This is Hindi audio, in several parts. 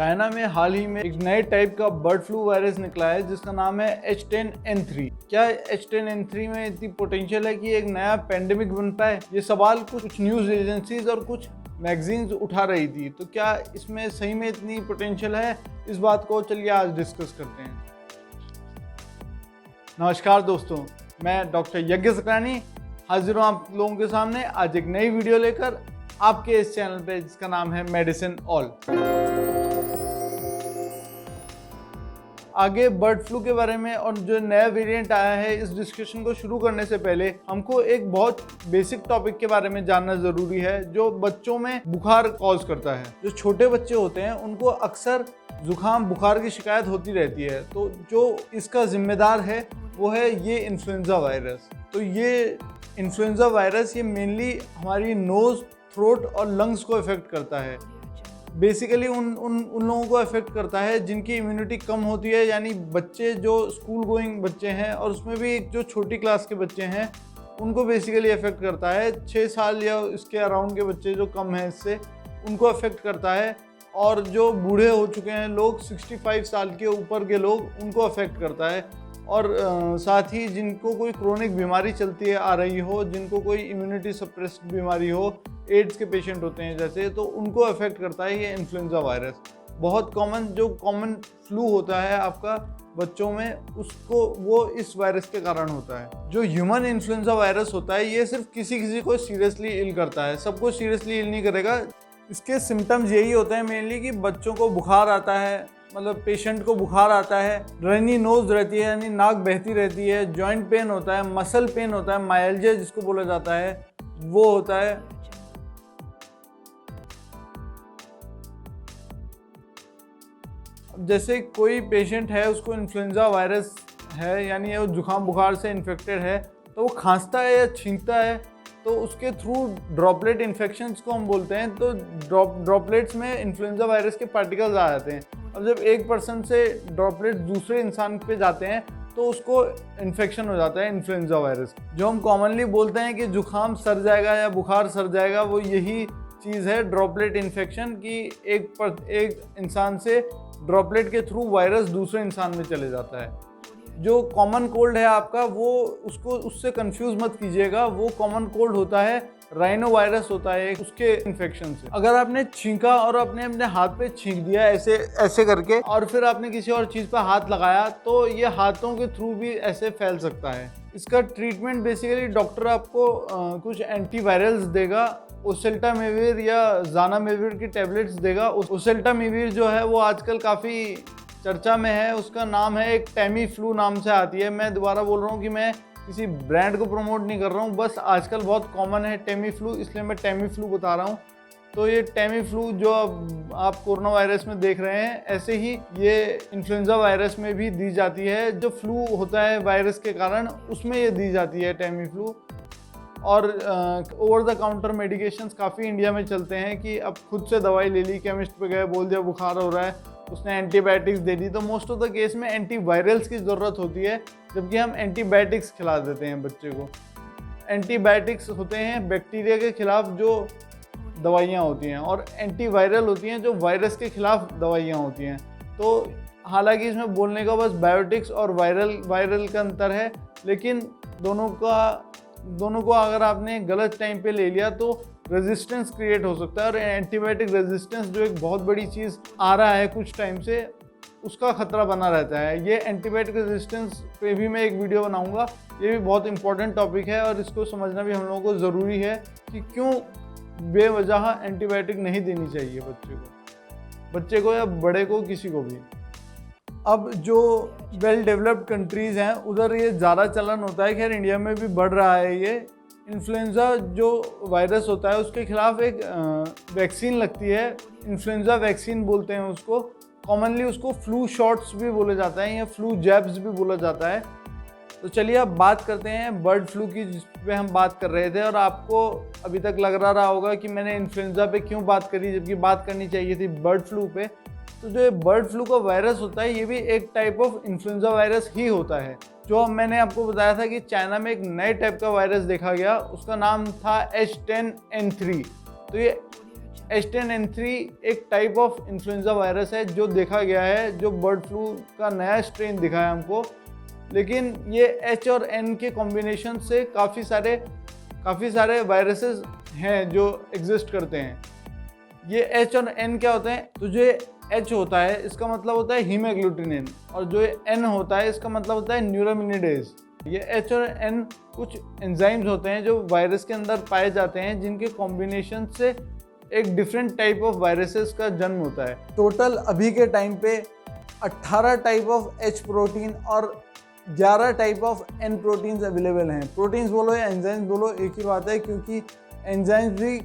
चाइना में हाल ही में एक नए टाइप का बर्ड फ्लू वायरस निकला है जिसका नाम है H10N3। क्या H10N3 में इतनी पोटेंशियल है कि एक नया पेंडेमिक बन पाए? ये सवाल कुछ न्यूज़ एजेंसीज और कुछ मैगजीन्स उठा रही थी। तो क्या इसमें सही में इतनी पोटेंशियल है? इस बात को चलिए आज डिस्कस करते हैं। नमस्कार दोस्तों, मैं डॉक्टर यज्ञ सकरानी हाजिर हूँ आप लोगों के सामने आज एक नई वीडियो लेकर आपके इस चैनल पे जिसका नाम है मेडिसिन ऑल। आगे बर्ड फ्लू के बारे में और जो नया वेरिएंट आया है इस डिस्कशन को शुरू करने से पहले हमको एक बहुत बेसिक टॉपिक के बारे में जानना ज़रूरी है जो बच्चों में बुखार कॉज करता है। जो छोटे बच्चे होते हैं उनको अक्सर जुकाम बुखार की शिकायत होती रहती है। तो जो इसका जिम्मेदार है वो है ये इन्फ्लुएंजा वायरस। तो ये इन्फ्लुएंजा वायरस ये मेनली हमारी नोज़, थ्रोट और लंग्स को इफ़ेक्ट करता है। बेसिकली उन लोगों को अफेक्ट करता है जिनकी इम्यूनिटी कम होती है, यानी बच्चे जो स्कूल गोइंग बच्चे हैं और उसमें भी जो छोटी क्लास के बच्चे हैं उनको बेसिकली अफेक्ट करता है। 6 साल या इसके अराउंड के बच्चे जो कम हैं इससे उनको अफेक्ट करता है। और जो बूढ़े हो चुके हैं लोग, 65 साल के ऊपर के लोग, उनको अफेक्ट करता है। और साथ ही जिनको कोई क्रोनिक बीमारी चलती है आ रही हो, जिनको कोई इम्यूनिटी सप्रेस्ड बीमारी हो, एड्स के पेशेंट होते हैं जैसे, तो उनको अफेक्ट करता है ये इन्फ्लुएंजा वायरस। बहुत कॉमन फ्लू होता है आपका बच्चों में, उसको वो इस वायरस के कारण होता है। जो ह्यूमन इन्फ्लुएंजा वायरस होता है ये सिर्फ किसी को सीरियसली इल करता है, सबको सीरियसली इल नहीं करेगा। इसके सिम्टम्स यही होते हैं मेनली कि बच्चों को बुखार आता है, मतलब पेशेंट को बुखार आता है, रनी नोज रहती है यानी नाक बहती रहती है, जॉइंट पेन होता है, मसल पेन होता है, माइल्जिया जिसको बोला जाता है वो होता है। जैसे कोई पेशेंट है उसको इन्फ्लुएंजा वायरस है यानी वो जुकाम बुखार से इन्फेक्टेड है, तो वो खांसता है या छींकता है तो उसके थ्रू ड्रॉपलेट इन्फेक्शंस को हम बोलते हैं। तो ड्रॉपलेट्स में इन्फ्लुएंजा वायरस के पार्टिकल्स आ जाते हैं। अब जब एक पर्सन से ड्रॉपलेट दूसरे इंसान पे जाते हैं तो उसको इन्फेक्शन हो जाता है इन्फ्लुएंजा वायरस। जो हम कॉमनली बोलते हैं कि जुकाम सर जाएगा या बुखार सर जाएगा, वो यही चीज़ है ड्रॉपलेट इन्फेक्शन, कि एक इंसान से ड्रॉपलेट के थ्रू वायरस दूसरे इंसान में चले जाता है। जो कॉमन कोल्ड है आपका वो उससे कंफ्यूज मत कीजिएगा, वो कॉमन कोल्ड होता है राइनो वायरस होता है उसके इन्फेक्शन से। अगर आपने छींका और अपने हाथ पे छींक दिया ऐसे करके और फिर आपने किसी और चीज़ पे हाथ लगाया तो ये हाथों के थ्रू भी ऐसे फैल सकता है। इसका ट्रीटमेंट बेसिकली डॉक्टर आपको कुछ एंटीवायरल्स देगा, ओसेल्टामेविर या ज़ानामेविर की टैबलेट्स देगा। ओसेल्टामेविर जो है वो आजकल काफ़ी चर्चा में है, उसका नाम है एक टैमी फ्लू नाम से आती है। मैं दोबारा बोल रहा हूँ कि मैं किसी ब्रांड को प्रमोट नहीं कर रहा हूँ, बस आजकल बहुत कॉमन है टैमी फ्लू, इसलिए मैं टैमी फ्लू बता रहा हूँ। तो ये टैमी फ्लू जो अब आप कोरोना वायरस में देख रहे हैं, ऐसे ही ये इन्फ्लुएंजा वायरस में भी दी जाती है। जो फ्लू होता है वायरस के कारण उसमें ये दी जाती है टैमी फ्लू। और ओवर द काउंटर मेडिकेशंस काफ़ी इंडिया में चलते हैं कि अब खुद से दवाई ले ली, केमिस्ट पे गए, बोल दिया बुखार हो रहा है, उसने एंटीबायोटिक्स दे दी। तो मोस्ट ऑफ द केस में एंटीवायरल्स की ज़रूरत होती है, जबकि हम एंटीबायोटिक्स खिला देते हैं बच्चे को। एंटीबायोटिक्स होते हैं बैक्टीरिया के खिलाफ जो दवाइयाँ होती हैं, और एंटीवायरल होती हैं जो वायरस के खिलाफ दवाइयाँ होती हैं। तो हालांकि इसमें बोलने का बस बायोटिक्स और वायरल का अंतर है, लेकिन दोनों को अगर आपने गलत टाइम पे ले लिया तो रेजिस्टेंस क्रिएट हो सकता है। और एंटीबायोटिक रेजिस्टेंस जो एक बहुत बड़ी चीज़ आ रहा है कुछ टाइम से, उसका खतरा बना रहता है। ये एंटीबायोटिक रेजिस्टेंस पे भी मैं एक वीडियो बनाऊंगा, ये भी बहुत इंपॉर्टेंट टॉपिक है और इसको समझना भी हम लोगों को ज़रूरी है कि क्यों बेवजह एंटीबायोटिक नहीं देनी चाहिए बच्चे को या बड़े को, किसी को भी। अब जो वेल डेवलप्ड कंट्रीज़ हैं उधर ये ज़्यादा चलन होता है, खैर इंडिया में भी बढ़ रहा है। ये इन्फ्लुएंजा जो वायरस होता है उसके खिलाफ एक वैक्सीन लगती है, इन्फ्लुएंजा वैक्सीन बोलते हैं उसको। कॉमनली उसको फ्लू शॉट्स भी बोला जाता है या फ्लू जैब्स भी बोला जाता है। तो चलिए अब बात करते हैं बर्ड फ्लू की, जिस पे हम बात कर रहे थे। और आपको अभी तक लग रहा होगा कि मैंने इन्फ्लुएंजा पे क्यों बात करी जबकि बात करनी चाहिए थी बर्ड फ्लू पे। तो जो ये बर्ड फ्लू का वायरस होता है ये भी एक टाइप ऑफ इन्फ्लुएंजा वायरस ही होता है। जो मैंने आपको बताया था कि चाइना में एक नए टाइप का वायरस देखा गया, उसका नाम था H10N3। तो ये H10N3 एक टाइप ऑफ इन्फ्लुएंजा वायरस है जो देखा गया है, जो बर्ड फ्लू का नया स्ट्रेन दिखा है हमको। लेकिन ये H और N के कॉम्बिनेशन से काफ़ी सारे वायरसेस हैं जो एग्जिस्ट करते हैं। ये H और N क्या होते हैं? तो जो H होता है इसका मतलब होता है हीमोग्लूटिनिन, और जो N होता है इसका मतलब होता है न्यूरामिनिडेज। ये H और N कुछ एंजाइम्स होते हैं जो वायरस के अंदर पाए जाते हैं, जिनके कॉम्बिनेशन से एक डिफरेंट टाइप ऑफ वायरसेस का जन्म होता है। टोटल अभी के टाइम पे 18 टाइप ऑफ H प्रोटीन और 11 type of N proteins available हैं। प्रोटीन्स बोलो या एंजाइम्स बोलो, एक ही बात है, क्योंकि एंजाइम्स भी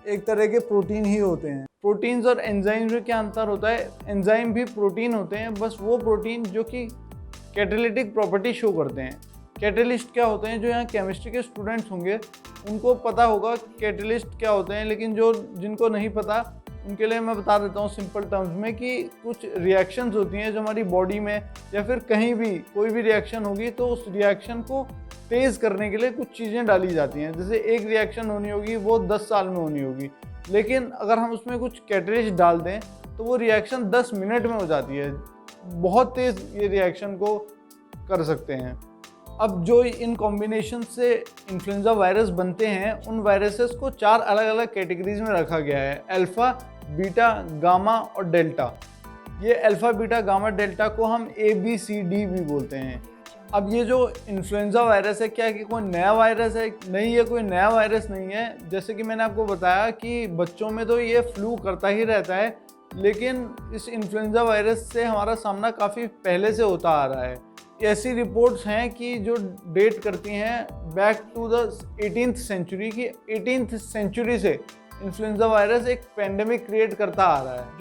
एक तरह के प्रोटीन ही होते हैं। प्रोटीन्स और एंजाइम्स में क्या अंतर होता है? एंजाइम भी प्रोटीन होते हैं, बस वो प्रोटीन जो कि कैटालिटिक प्रॉपर्टी शो करते हैं। कैटलिस्ट क्या होते हैं? जो यहाँ केमिस्ट्री के स्टूडेंट्स होंगे उनको पता होगा कैटलिस्ट क्या होते हैं, लेकिन जिनको नहीं पता उनके लिए मैं बता देता हूँ सिंपल टर्म्स में कि कुछ रिएक्शंस होती हैं जो हमारी बॉडी में या फिर कहीं भी कोई भी रिएक्शन होगी तो उस रिएक्शन को तेज़ करने के लिए कुछ चीज़ें डाली जाती हैं। जैसे एक रिएक्शन होनी होगी वो 10 साल में होनी होगी, लेकिन अगर हम उसमें कुछ कैटलिस्ट डाल दें तो वो रिएक्शन 10 मिनट में हो जाती है। बहुत तेज़ ये रिएक्शन को कर सकते हैं। अब जो इन कॉम्बिनेशन से इन्फ्लुएंजा वायरस बनते हैं, उन वायरसेस को 4 अलग अलग कैटेगरीज में रखा गया है: अल्फ़ा, बीटा, गामा और डेल्टा। ये अल्फ़ा, बीटा, गामा, डेल्टा को हम ABCD भी बोलते हैं। अब ये जो इन्फ्लुएंजा वायरस है, क्या कि कोई नया वायरस है? नहीं, ये कोई नया वायरस नहीं है। जैसे कि मैंने आपको बताया कि बच्चों में तो ये फ्लू करता ही रहता है, लेकिन इस इन्फ्लुएंजा वायरस से हमारा सामना काफ़ी पहले से होता आ रहा है। ऐसी रिपोर्ट्स हैं कि जो डेट करती हैं back to the 18th century की 18th सेंचुरी से इन्फ्लुएंजा वायरस एक पेंडेमिक क्रिएट करता आ रहा है।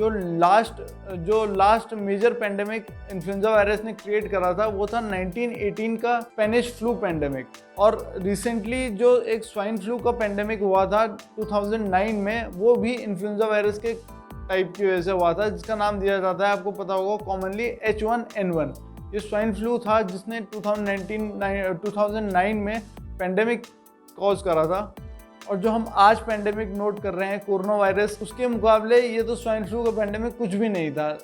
जो last major pandemic influenza virus ने क्रिएट करा था वो था 1918 का स्पेनिश फ्लू पेंडेमिक। और रिसेंटली जो एक स्वाइन फ्लू का पेंडेमिक हुआ था 2009 में, वो भी इन्फ्लुएंजा वायरस के टाइप की वजह से हुआ था, जिसका नाम दिया जाता है, आपको पता होगा, कॉमनली H1N1। ये स्वाइन फ्लू था जिसने 2009 में पेंडेमिक कॉज करा था। और जो हम आज पेंडेमिक नोट कर रहे हैं कोरोना वायरस, उसके मुकाबले ये तो स्वाइन फ्लू का पेंडेमिक कुछ भी नहीं था।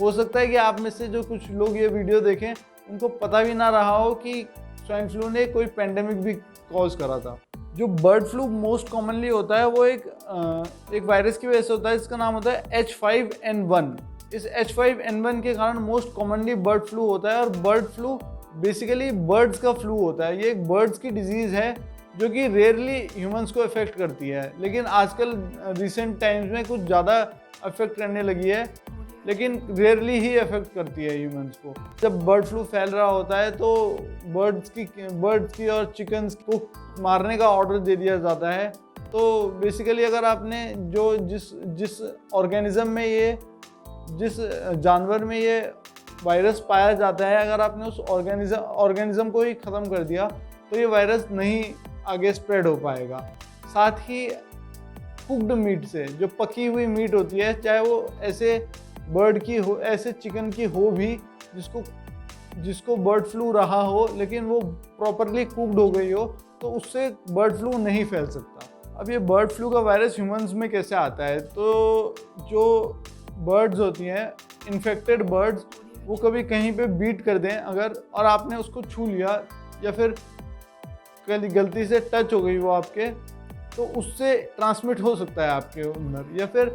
हो सकता है कि आप में से जो कुछ लोग ये वीडियो देखें उनको पता भी ना रहा हो कि स्वाइन फ्लू ने कोई पेंडेमिक भी कॉज करा था। जो बर्ड फ्लू मोस्ट कॉमनली होता है वो एक वायरस की वजह से होता है, जिसका नाम होता है H5N1। इस H5N1 के कारण मोस्ट कॉमनली बर्ड फ्लू होता है। और बर्ड फ्लू बेसिकली बर्ड्स का फ्लू होता है। ये एक बर्ड्स की डिजीज़ है जो कि रेयरली ह्यूमंस को अफेक्ट करती है, लेकिन आजकल रिसेंट टाइम्स में कुछ ज़्यादा अफेक्ट करने लगी है, लेकिन रेयरली ही अफेक्ट करती है ह्यूमंस को। जब बर्ड फ्लू फैल रहा होता है तो बर्ड्स की और चिकन्स को मारने का ऑर्डर दे दिया जाता है। तो बेसिकली अगर आपने जिस ऑर्गेनिज्म में जिस जानवर में ये वायरस पाया जाता है, अगर आपने उस ऑर्गेनिज्म को ही ख़त्म कर दिया तो ये वायरस नहीं आगे स्प्रेड हो पाएगा। साथ ही कुक्ड मीट से, जो पकी हुई मीट होती है, चाहे वो ऐसे बर्ड की हो, ऐसे चिकन की हो भी जिसको बर्ड फ्लू रहा हो लेकिन वो प्रॉपरली कुक्ड हो गई हो, तो उससे बर्ड फ्लू नहीं फैल सकता। अब ये बर्ड फ्लू का वायरस ह्यूमंस में कैसे आता है? तो जो बर्ड्स होती हैं, इन्फेक्टेड बर्ड्स, वो कभी कहीं पे बीट कर दें अगर, और आपने उसको छू लिया या फिर गलती से टच हो गई वो आपके, तो उससे ट्रांसमिट हो सकता है आपके अंदर। या फिर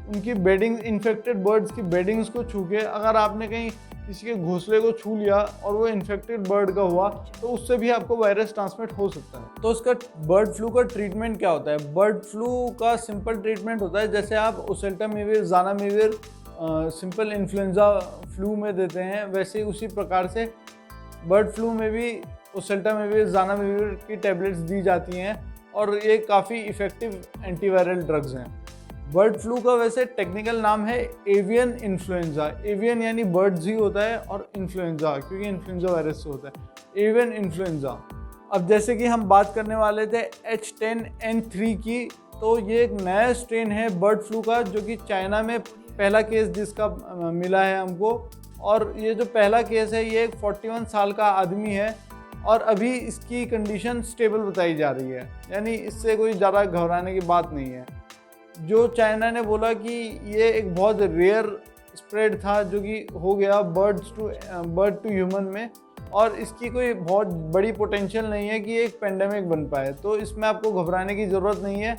उनकी बेडिंग, इन्फेक्टेड बर्ड्स की बेडिंग्स को छू के अगर आपने कहीं किसी के घोंसले को छू लिया और वो इन्फेक्टेड बर्ड का हुआ, तो उससे भी आपको वायरस ट्रांसमिट हो सकता है। तो उसका बर्ड फ्लू का ट्रीटमेंट क्या होता है? बर्ड फ्लू का सिंपल ट्रीटमेंट होता है, जैसे आप ओसेल्टामिविर, ज़ानामिविर सिंपल इन्फ्लुएंजा फ्लू में देते हैं, वैसे उसी प्रकार से बर्ड फ्लू में भी ओसेल्टामिविर, ज़ानामिविर की टैबलेट्स दी जाती हैं, और ये काफ़ी इफ़ेक्टिव एंटीवायरल ड्रग्स हैं। बर्ड फ्लू का वैसे टेक्निकल नाम है एवियन इन्फ्लुएंजा। एवियन यानी बर्ड्स ही होता है, और इन्फ्लुएंजा क्योंकि इन्फ्लुएंजा वायरस से होता है, एवियन इन्फ्लुएंजा। अब जैसे कि हम बात करने वाले थे H10N3 की, तो ये एक नया स्ट्रेन है बर्ड फ्लू का, जो कि चाइना में पहला केस जिसका मिला है हमको। और ये जो पहला केस है ये एक 41 साल का आदमी है, और अभी इसकी कंडीशन स्टेबल बताई जा रही है, यानी इससे कोई ज़्यादा घबराने की बात नहीं है। जो चाइना ने बोला कि ये एक बहुत रेयर स्प्रेड था जो कि हो गया बर्ड टू ह्यूमन में, और इसकी कोई बहुत बड़ी पोटेंशियल नहीं है कि ये एक पेंडेमिक बन पाए। तो इसमें आपको घबराने की ज़रूरत नहीं है।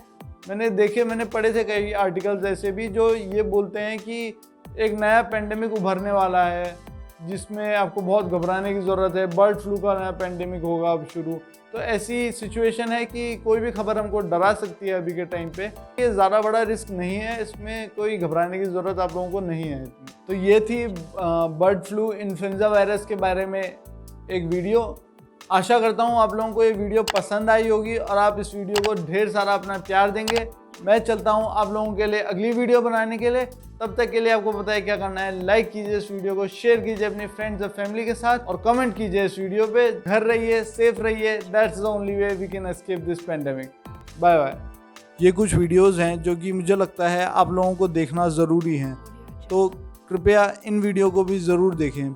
मैंने पढ़े थे कई आर्टिकल्स ऐसे भी जो ये बोलते हैं कि एक नया पेंडेमिक उभरने वाला है जिसमें आपको बहुत घबराने की ज़रूरत है, बर्ड फ्लू का नया पेंडेमिक होगा अब शुरू। तो ऐसी सिचुएशन है कि कोई भी खबर हमको डरा सकती है अभी के टाइम पे। ये ज़्यादा बड़ा रिस्क नहीं है, इसमें कोई घबराने की ज़रूरत आप लोगों को नहीं है। तो ये थी बर्ड फ्लू इन्फ्लुएंजा वायरस के बारे में एक वीडियो। आशा करता हूँ आप लोगों को ये वीडियो पसंद आई होगी और आप इस वीडियो को ढेर सारा अपना प्यार देंगे। मैं चलता हूँ आप लोगों के लिए अगली वीडियो बनाने के लिए। तब तक के लिए आपको पता है क्या करना है, लाइक कीजिए इस वीडियो को, शेयर कीजिए अपने फ्रेंड्स और फैमिली के साथ, और कमेंट कीजिए इस वीडियो पे। घर रहिए, सेफ रहिए, that's the only way we can escape this pandemic. Bye bye. ये कुछ वीडियोस हैं जो कि मुझे लगता है आप लोगों को देखना ज़रूरी है, तो कृपया इन वीडियो को भी ज़रूर देखें।